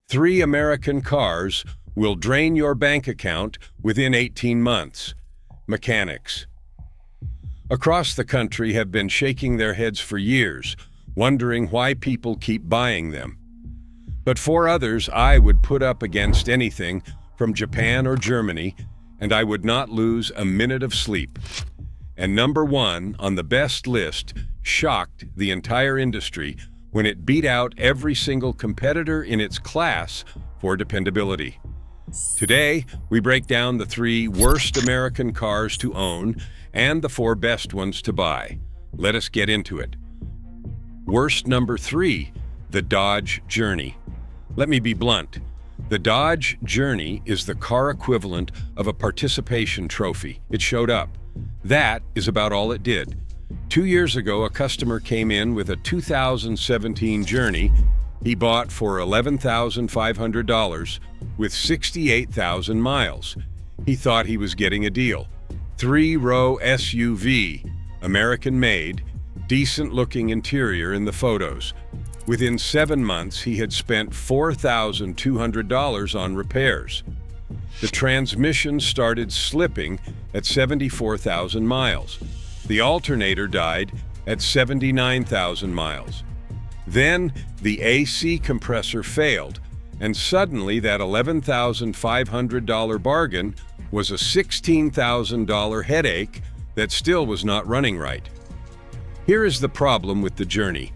3 American cars will drain your bank account within 18 months. Mechanics. Across the country have been shaking their heads for years, wondering why people keep buying them. But for others, I would put up against anything from Japan or Germany, and I would not lose a minute of sleep. And number 1 on the best list shocked the entire industry when it beat out every single competitor in its class for dependability. Today, we break down the 3 worst American cars to own and the 4 best ones to buy. Let us get into it. Worst number 3, the Dodge Journey. Let me be blunt. The Dodge Journey is the car equivalent of a participation trophy. It showed up. That is about all it did. 2 years ago, a customer came in with a 2017 Journey he bought for $11,500 with 68,000 miles. He thought he was getting a deal. 3-row SUV, American-made, decent-looking interior in the photos. Within 7 months, he had spent $4,200 on repairs. The transmission started slipping at 74,000 miles. The alternator died at 79,000 miles. Then the AC compressor failed, and suddenly that $11,500 bargain was a $16,000 headache that still was not running right. Here is the problem with the Journey.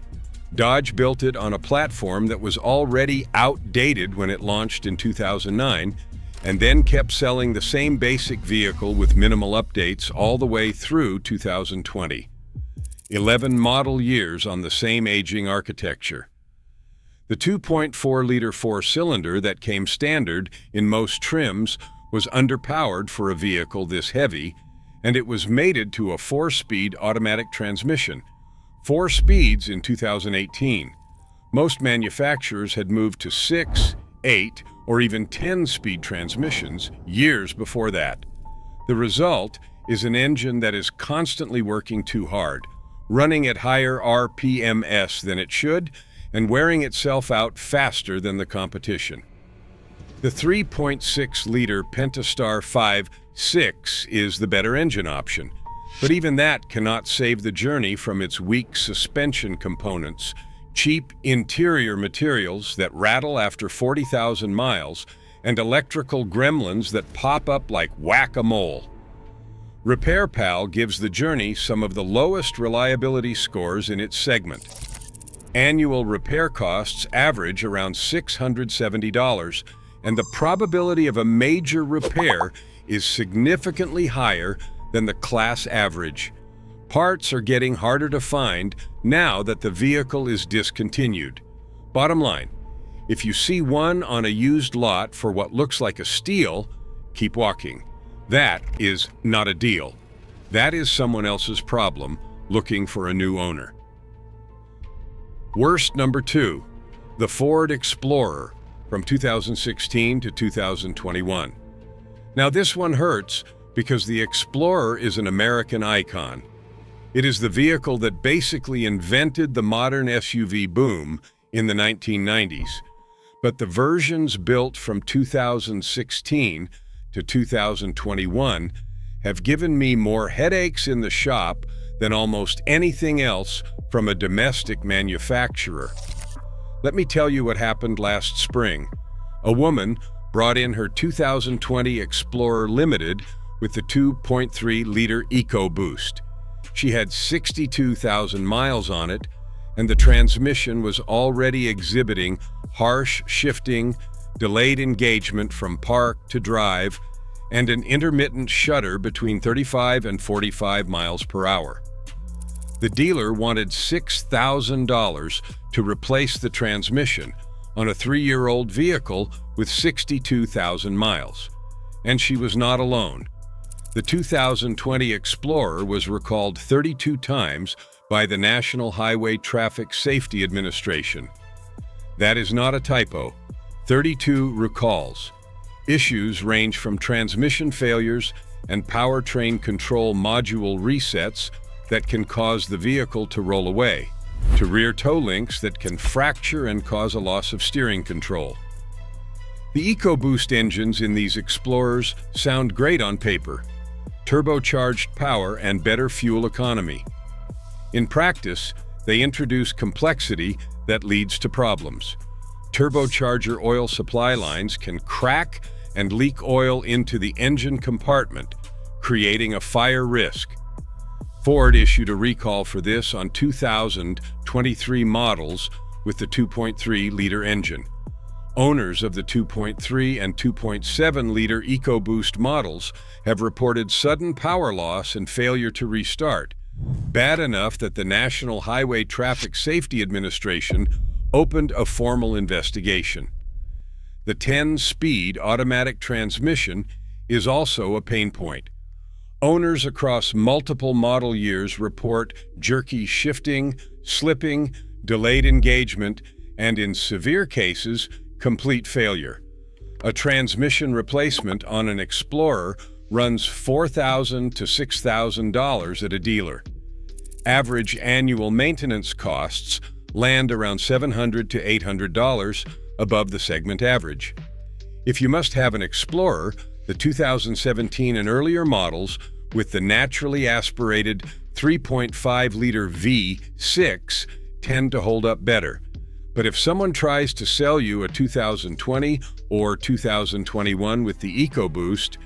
Dodge built it on a platform that was already outdated when it launched in 2009, and then kept selling the same basic vehicle with minimal updates all the way through 2020. 11 model years on the same aging architecture. The 2.4-liter 4-cylinder that came standard in most trims was underpowered for a vehicle this heavy, and it was mated to a 4-speed automatic transmission. 4 speeds in 2018. Most manufacturers had moved to 6, 8, or even 10-speed transmissions years before that. The result is an engine that is constantly working too hard, running at higher RPMs than it should, and wearing itself out faster than the competition. The 3.6-liter Pentastar 5.6 is the better engine option, but even that cannot save the Journey from its weak suspension components, cheap interior materials that rattle after 40,000 miles, and electrical gremlins that pop up like whack-a-mole. RepairPal gives the Journey some of the lowest reliability scores in its segment. Annual repair costs average around $670, and the probability of a major repair is significantly higher than the class average. Parts are getting harder to find now that the vehicle is discontinued. Bottom line, if you see one on a used lot for what looks like a steal, keep walking. That is not a deal. That is someone else's problem looking for a new owner. Worst number 2, the Ford Explorer from 2016 to 2021. Now this one hurts because the Explorer is an American icon. It is the vehicle that basically invented the modern SUV boom in the 1990s. But the versions built from 2016 to 2021 have given me more headaches in the shop than almost anything else from a domestic manufacturer. Let me tell you what happened last spring. A woman brought in her 2020 Explorer Limited with the 2.3-liter EcoBoost. She had 62,000 miles on it, and the transmission was already exhibiting harsh shifting, delayed engagement from park to drive, and an intermittent shudder between 35 and 45 miles per hour. The dealer wanted $6,000 to replace the transmission on a 3-year-old vehicle with 62,000 miles. And she was not alone. The 2020 Explorer was recalled 32 times by the National Highway Traffic Safety Administration. That is not a typo. 32 recalls. Issues range from transmission failures and powertrain control module resets that can cause the vehicle to roll away, to rear toe links that can fracture and cause a loss of steering control. The EcoBoost engines in these Explorers sound great on paper. Turbocharged power and better fuel economy. In practice, they introduce complexity that leads to problems. Turbocharger oil supply lines can crack and leak oil into the engine compartment, creating a fire risk. Ford issued a recall for this on 2023 models with the 2.3-liter engine. Owners of the 2.3 and 2.7-liter EcoBoost models have reported sudden power loss and failure to restart, bad enough that the National Highway Traffic Safety Administration opened a formal investigation. The 10-speed automatic transmission is also a pain point. Owners across multiple model years report jerky shifting, slipping, delayed engagement, and in severe cases, complete failure. A transmission replacement on an Explorer runs $4,000 to $6,000 at a dealer. Average annual maintenance costs land around $700 to $800 above the segment average. If you must have an Explorer, the 2017 and earlier models with the naturally aspirated 3.5-liter V6 tend to hold up better. But if someone tries to sell you a 2020 or 2021 with the EcoBoost,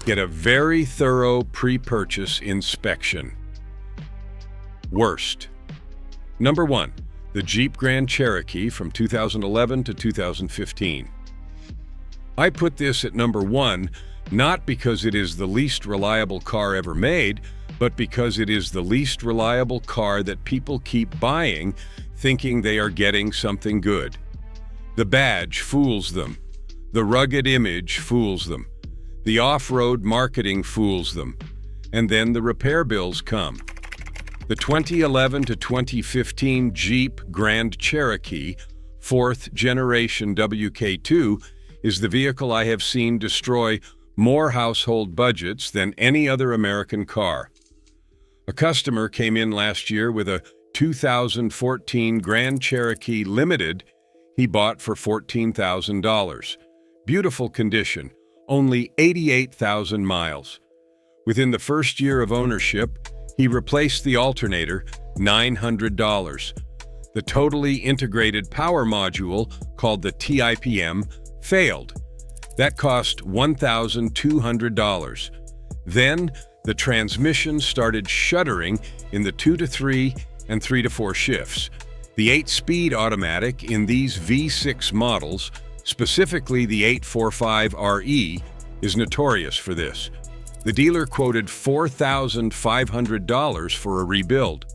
get a very thorough pre-purchase inspection. Worst. Number 1. The Jeep Grand Cherokee from 2011 to 2015. I put this at number 1 not because it is the least reliable car ever made, but because it is the least reliable car that people keep buying, thinking they are getting something good. The badge fools them. The rugged image fools them. The off-road marketing fools them. And then the repair bills come. The 2011 to 2015 Jeep Grand Cherokee 4th generation WK2 is the vehicle I have seen destroy more household budgets than any other American car. A customer came in last year with a 2014 Grand Cherokee Limited he bought for $14,000. Beautiful condition, only 88,000 miles. Within the first year of ownership, he replaced the alternator, $900. The totally integrated power module, called the TIPM, failed. That cost $1,200. Then, the transmission started shuddering in the 2 to 3 and 3 to 4 shifts. The 8-speed automatic in these V6 models, specifically the 845RE, is notorious for this. The dealer quoted $4,500 for a rebuild.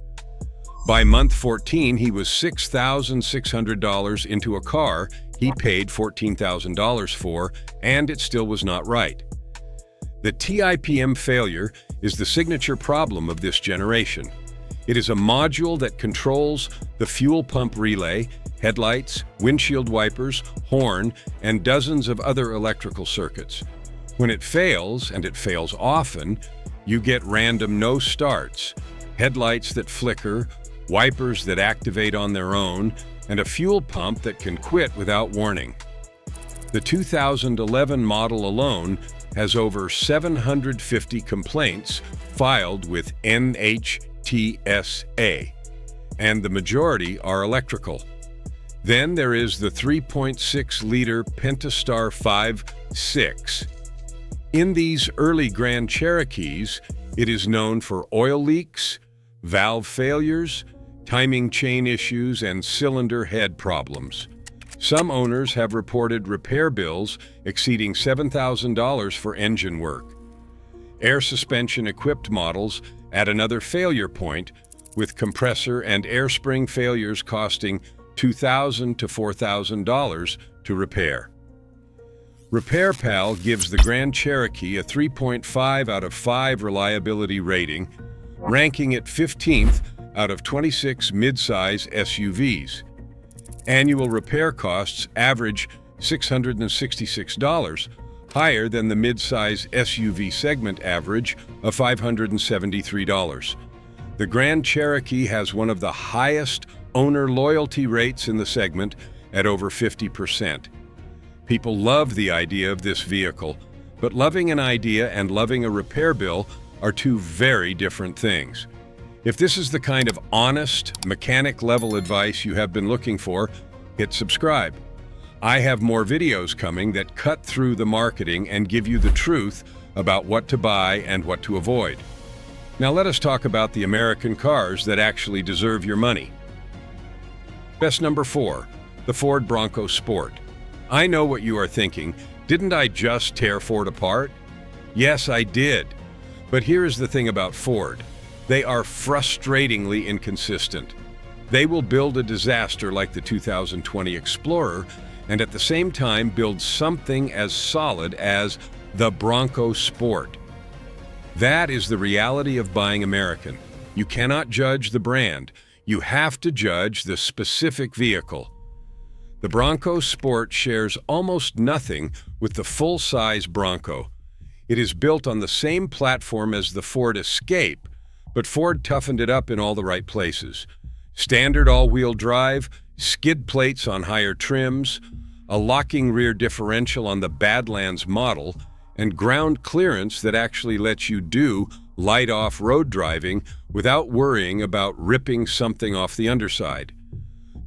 By month 14, he was $6,600 into a car he paid $14,000 for, and it still was not right. The TIPM failure is the signature problem of this generation. It is a module that controls the fuel pump relay, headlights, windshield wipers, horn, and dozens of other electrical circuits. When it fails, and it fails often, you get random no starts, headlights that flicker, wipers that activate on their own, and a fuel pump that can quit without warning. The 2011 model alone has over 750 complaints filed with NHTSA, and the majority are electrical. Then there is the 3.6-liter Pentastar 5.6. In these early Grand Cherokees, it is known for oil leaks, valve failures, timing chain issues, and cylinder head problems. Some owners have reported repair bills exceeding $7,000 for engine work. Air suspension-equipped models add another failure point, with compressor and air spring failures costing $2,000 to $4,000 to repair. RepairPal gives the Grand Cherokee a 3.5 out of 5 reliability rating, ranking it 15th out of 26 midsize SUVs. Annual repair costs average $666, higher than the midsize SUV segment average of $573. The Grand Cherokee has one of the highest owner loyalty rates in the segment at over 50%. People love the idea of this vehicle, but loving an idea and loving a repair bill are two very different things. If this is the kind of honest, mechanic-level advice you have been looking for, hit subscribe. I have more videos coming that cut through the marketing and give you the truth about what to buy and what to avoid. Now let us talk about the American cars that actually deserve your money. Best number 4, the Ford Bronco Sport. I know what you are thinking. Didn't I just tear Ford apart? Yes, I did. But here is the thing about Ford. They are frustratingly inconsistent. They will build a disaster like the 2020 Explorer and at the same time build something as solid as the Bronco Sport. That is the reality of buying American. You cannot judge the brand. You have to judge the specific vehicle. The Bronco Sport shares almost nothing with the full-size Bronco. It is built on the same platform as the Ford Escape, but Ford toughened it up in all the right places. Standard all-wheel drive, skid plates on higher trims, a locking rear differential on the Badlands model, and ground clearance that actually lets you do light off-road driving without worrying about ripping something off the underside.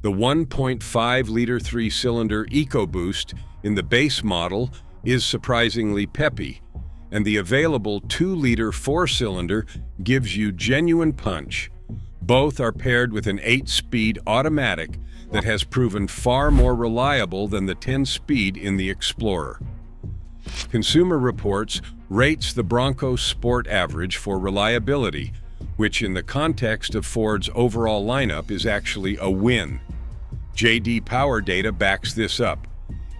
The 1.5-liter 3-cylinder EcoBoost in the base model is surprisingly peppy, and the available 2-liter 4-cylinder gives you genuine punch. Both are paired with an 8-speed automatic that has proven far more reliable than the 10-speed in the Explorer. Consumer Reports rates the Bronco Sport average for reliability, which in the context of Ford's overall lineup is actually a win. J.D. Power data backs this up.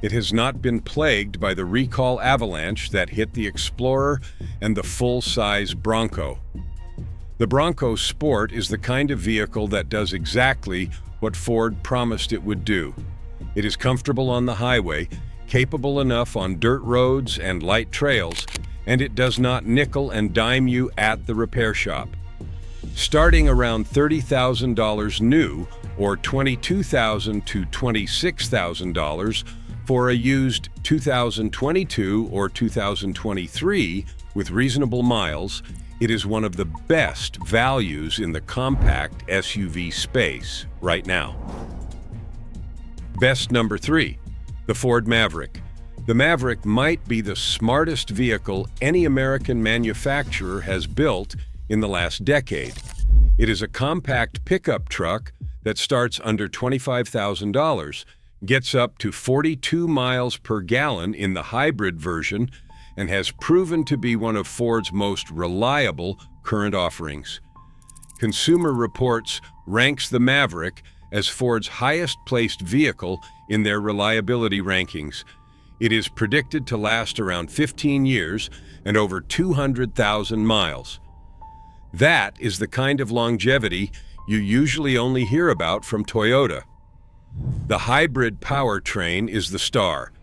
It has not been plagued by the recall avalanche that hit the Explorer and the full-size Bronco. The Bronco Sport is the kind of vehicle that does exactly what Ford promised it would do. It is comfortable on the highway, capable enough on dirt roads and light trails, and it does not nickel and dime you at the repair shop. Starting around $30,000 new, or $22,000 to $26,000 for a used 2022 or 2023 with reasonable miles, it is one of the best values in the compact SUV space right now. Best number 3, the Ford Maverick. The Maverick might be the smartest vehicle any American manufacturer has built in the last decade. It is a compact pickup truck that starts under $25,000, gets up to 42 miles per gallon in the hybrid version, and has proven to be one of Ford's most reliable current offerings. Consumer Reports ranks the Maverick as Ford's highest-placed vehicle in their reliability rankings. It is predicted to last around 15 years and over 200,000 miles. That is the kind of longevity you usually only hear about from Toyota. The hybrid powertrain is the star.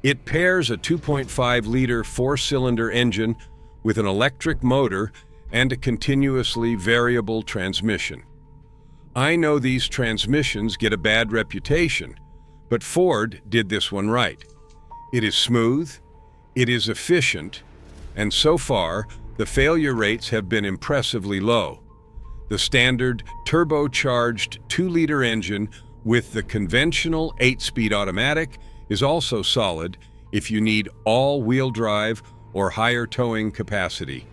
It pairs a 2.5-liter 4-cylinder engine with an electric motor and a continuously variable transmission. I know these transmissions get a bad reputation, but Ford did this one right. It is smooth, it is efficient, and so far, the failure rates have been impressively low. The standard turbocharged 2-liter engine with the conventional 8-speed automatic is also solid if you need all-wheel drive or higher towing capacity.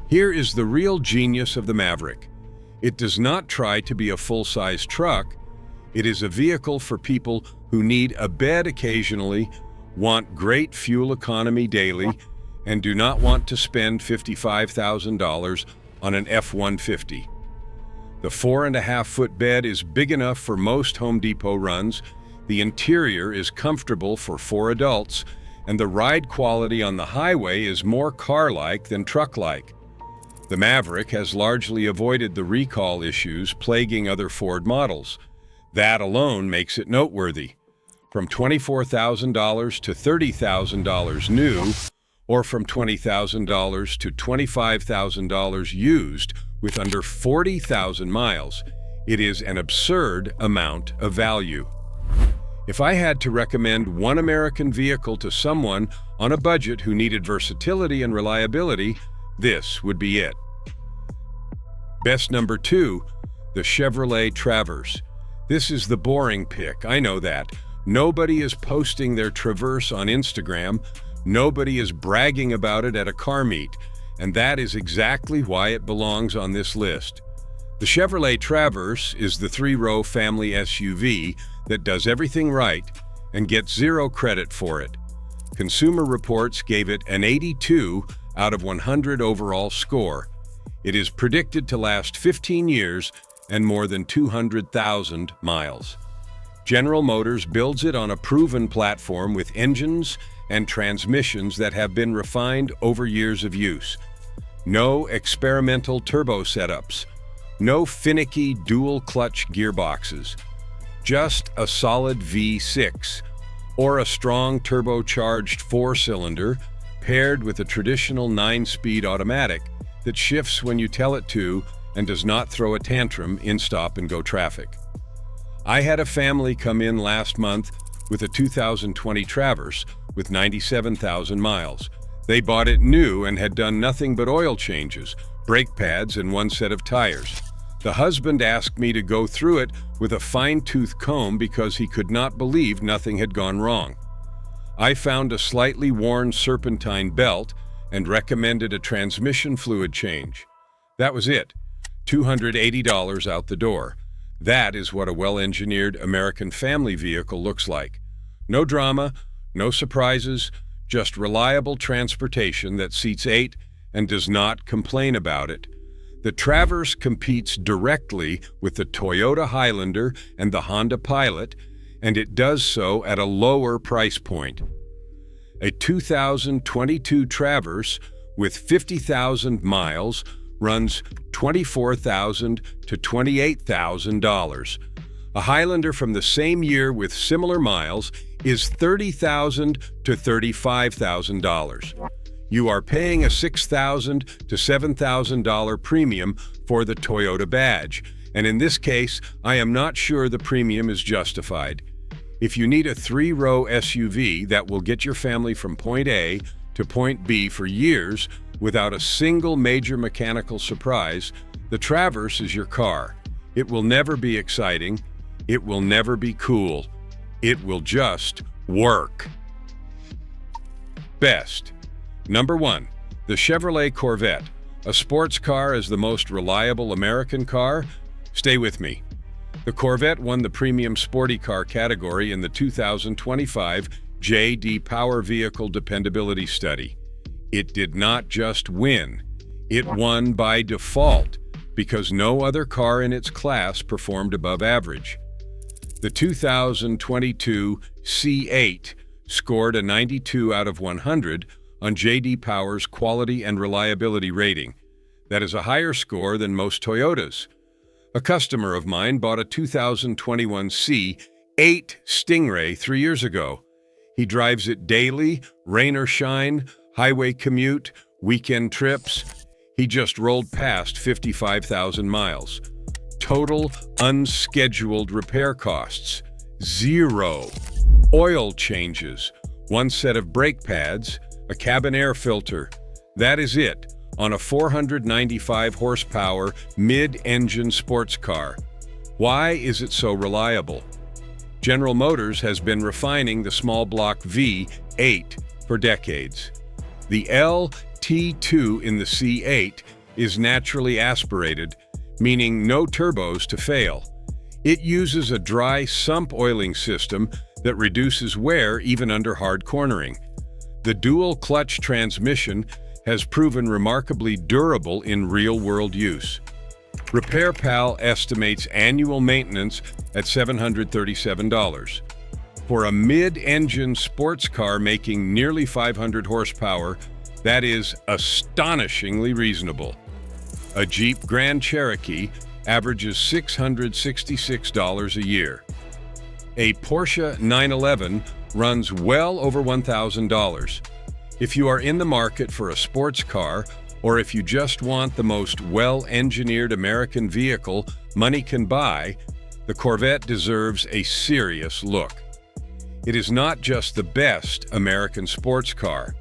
Here is the real genius of the Maverick. It does not try to be a full-size truck. It is a vehicle for people who need a bed occasionally, want great fuel economy daily, and do not want to spend $55,000 on an F-150. The 4.5-foot bed is big enough for most Home Depot runs, the interior is comfortable for 4 adults, and the ride quality on the highway is more car-like than truck-like. The Maverick has largely avoided the recall issues plaguing other Ford models. That alone makes it noteworthy. From $24,000 to $30,000 new, or from $20,000 to $25,000 used with under 40,000 miles, it is an absurd amount of value. If I had to recommend one American vehicle to someone on a budget who needed versatility and reliability, this would be it. Best number 2, the Chevrolet Traverse. This is the boring pick, I know that. Nobody is posting their Traverse on Instagram. Nobody is bragging about it at a car meet. And that is exactly why it belongs on this list. The Chevrolet Traverse is the 3-row family SUV that does everything right and gets 0 credit for it. Consumer Reports gave it an 82 out of 100 overall score. It is predicted to last 15 years and more than 200,000 miles. General Motors builds it on a proven platform with engines and transmissions that have been refined over years of use. No experimental turbo setups. No finicky dual-clutch gearboxes. Just a solid V6, or a strong turbocharged 4-cylinder paired with a traditional 9-speed automatic that shifts when you tell it to and does not throw a tantrum in stop-and-go traffic. I had a family come in last month with a 2020 Traverse with 97,000 miles. They bought it new and had done nothing but oil changes, brake pads, and 1 set of tires. The husband asked me to go through it with a fine-tooth comb because he could not believe nothing had gone wrong. I found a slightly worn serpentine belt and recommended a transmission fluid change. That was it. $280 out the door. That is what a well-engineered American family vehicle looks like. No drama, no surprises, just reliable transportation that seats 8 and does not complain about it. The Traverse competes directly with the Toyota Highlander and the Honda Pilot, and it does so at a lower price point. A 2022 Traverse with 50,000 miles runs $24,000 to $28,000. A Highlander from the same year with similar miles is $30,000 to $35,000. You are paying a $6,000 to $7,000 premium for the Toyota badge, and in this case, I am not sure the premium is justified. If you need a 3-row SUV that will get your family from point A to point B for years without a single major mechanical surprise, the Traverse is your car. It will never be exciting. It will never be cool. It will just work. Best. Number 1, the Chevrolet Corvette. A sports car is the most reliable American car? Stay with me. The Corvette won the Premium Sporty Car category in the 2025 J.D. Power Vehicle Dependability Study. It did not just win. It won by default because no other car in its class performed above average. The 2022 C8 scored a 92 out of 100 on J.D. Power's quality and reliability rating. That is a higher score than most Toyotas. A customer of mine bought a 2021 C8 Stingray 3 years ago. He drives it daily, rain or shine, highway commute, weekend trips. He just rolled past 55,000 miles. Total unscheduled repair costs, 0. Oil changes, 1 set of brake pads, a cabin air filter. That is it on a 495 horsepower mid-engine sports car. Why is it so reliable? General Motors has been refining the small block V8 for decades. The LT2 in the C8 is naturally aspirated, meaning no turbos to fail. It uses a dry sump oiling system that reduces wear even under hard cornering. The dual-clutch transmission has proven remarkably durable in real-world use. RepairPal estimates annual maintenance at $737. For a mid-engine sports car making nearly 500 horsepower, that is astonishingly reasonable. A Jeep Grand Cherokee averages $666 a year. A Porsche 911 runs well over $1,000. If you are in the market for a sports car, or if you just want the most well-engineered American vehicle money can buy, the Corvette deserves a serious look. It is not just the best American sports car.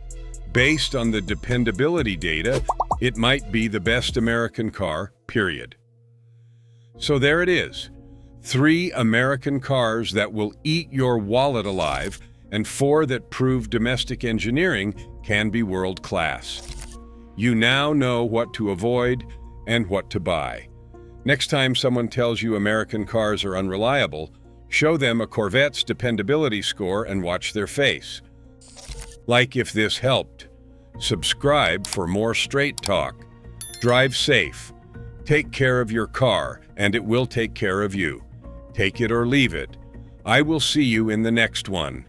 Based on the dependability data, it might be the best American car, period. So there it is. 3 American cars that will eat your wallet alive, and 4 that prove domestic engineering can be world-class. You now know what to avoid and what to buy. Next time someone tells you American cars are unreliable, show them a Corvette's dependability score and watch their face. Like if this helped. Subscribe for more straight talk. Drive safe. Take care of your car, and it will take care of you. Take it or leave it. I will see you in the next one.